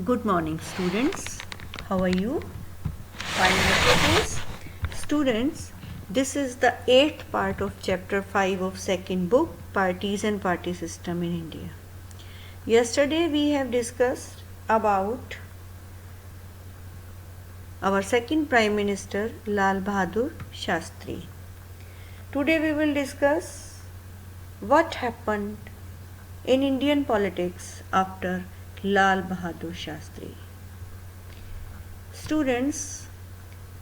Good morning, students. How are you? Fine, I suppose. Students, this is the 8th part of chapter 5 of second book, Parties and Party System in India. Yesterday we have discussed about our second Prime Minister Lal Bahadur Shastri. Today we will discuss what happened in Indian politics after Lal Bahadur Shastri. Students,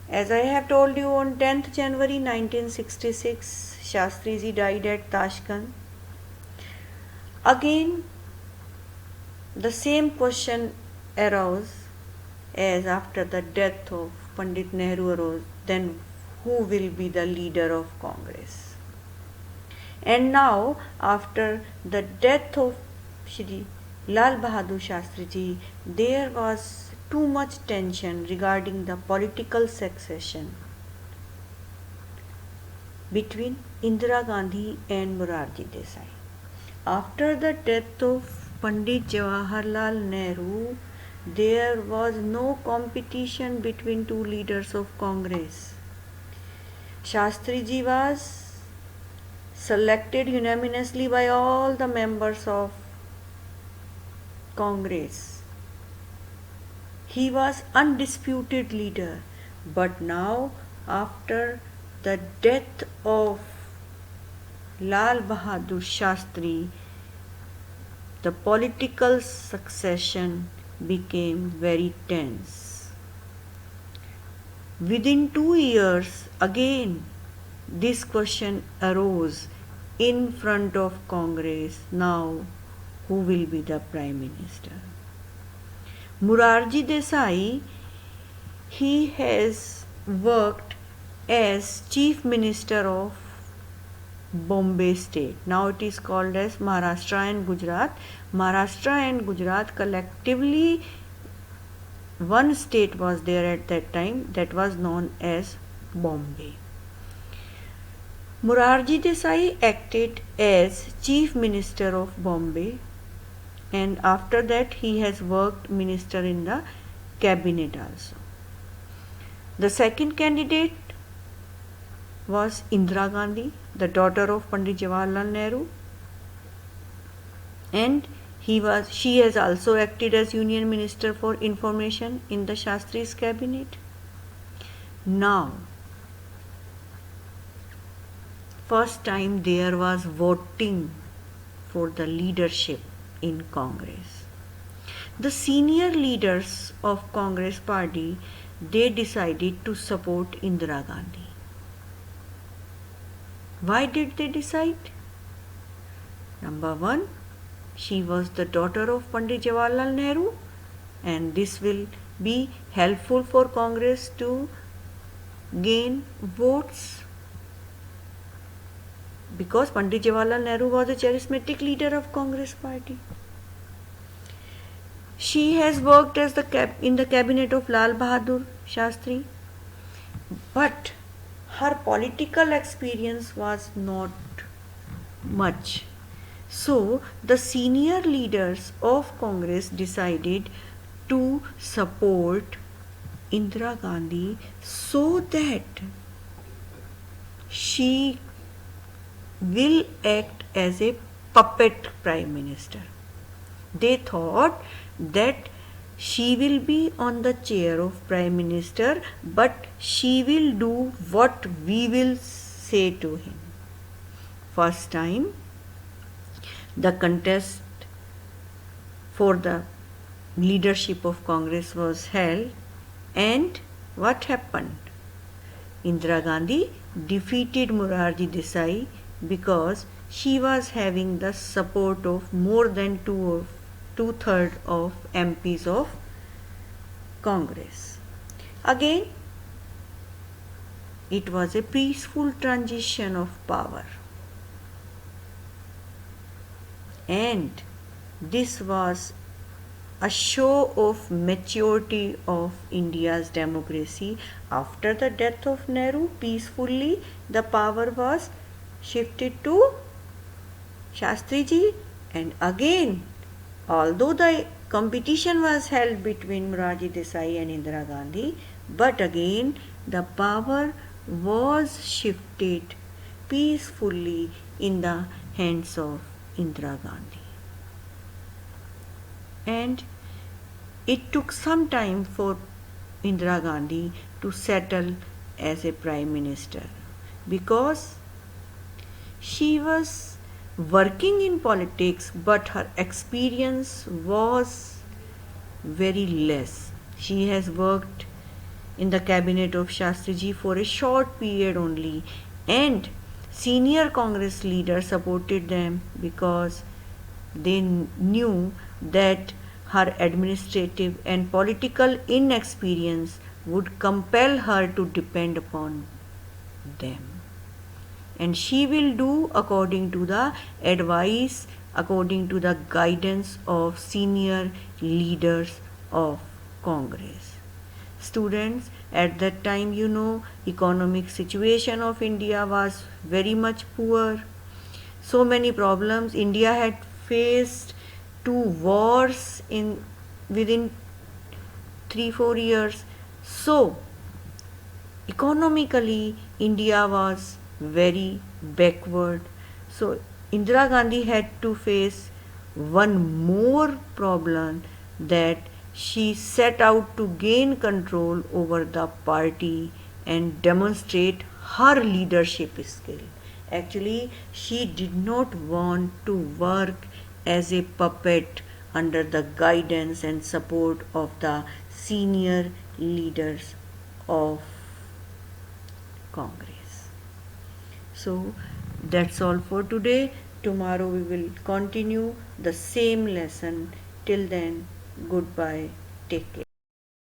as I have told you, on 10th January 1966, Shastri ji died at Tashkent. Again, the same question arose as after the death of Pandit Nehru arose, then who will be the leader of Congress? And now, after the death of Shri Lal Bahadur Shastri ji, there was too much tension regarding the political succession between Indira Gandhi and Morarji Desai. After the death of Pandit Jawaharlal Nehru, there was no competition between two leaders of Congress. Shastri ji was selected unanimously by all the members of Congress. He was undisputed leader, but now after the death of Lal Bahadur Shastri, the political succession became very tense. Within 2 years, again this question arose in front of Congress. Now, who will be the Prime Minister? Morarji Desai, he has worked as Chief Minister of Bombay State. Now it is called as Maharashtra and Gujarat. Maharashtra and Gujarat collectively, one state was there at that time that was known as Bombay. Morarji Desai acted as Chief Minister of Bombay, and after that he has worked minister in the cabinet also. The second candidate was Indira Gandhi, the daughter of Pandit Jawaharlal Nehru, and she has also acted as Union Minister for Information in the Shastri's cabinet. Now, first time there was voting for the leadership in Congress. The senior leaders of Congress party, they decided to support Indira Gandhi. Why did they decide? Number one, she was the daughter of Pandit Jawaharlal Nehru, and this will be helpful for Congress to gain votes, because Pandit Jawaharlal Nehru was a charismatic leader of Congress party. She has worked as in the cabinet of Lal Bahadur Shastri, but her political experience was not much. So the senior leaders of Congress decided to support Indira Gandhi so that she will act as a puppet prime minister. They thought that she will be on the chair of prime minister, but she will do what we will say to him. First time, the contest for the leadership of Congress was held, and what happened? Indira Gandhi defeated Morarji Desai because she was having the support of more than two-thirds of MPs of Congress. Again, it was a peaceful transition of power, and this was a show of maturity of India's democracy. After the death of Nehru, peacefully the power was shifted to Shastri ji, and again, although the competition was held between Morarji Desai and Indira Gandhi, but again the power was shifted peacefully in the hands of Indira Gandhi. And it took some time for Indira Gandhi to settle as a prime minister because she was working in politics, but her experience was very less. She has worked in the cabinet of Shastriji for a short period only, and senior Congress leaders supported them because they knew that her administrative and political inexperience would compel her to depend upon them. And she will do according to the advice, according to the guidance of senior leaders of Congress. Students, at that time, economic situation of India was very much poor. So many problems. India had faced two wars in within 3-4 years. So economically India was very backward. So Indira Gandhi had to face one more problem, that she set out to gain control over the party and demonstrate her leadership skill. Actually, she did not want to work as a puppet under the guidance and support of the senior leaders of Congress. So that's all for today. Tomorrow we will continue the same lesson. Till then, goodbye. Take care.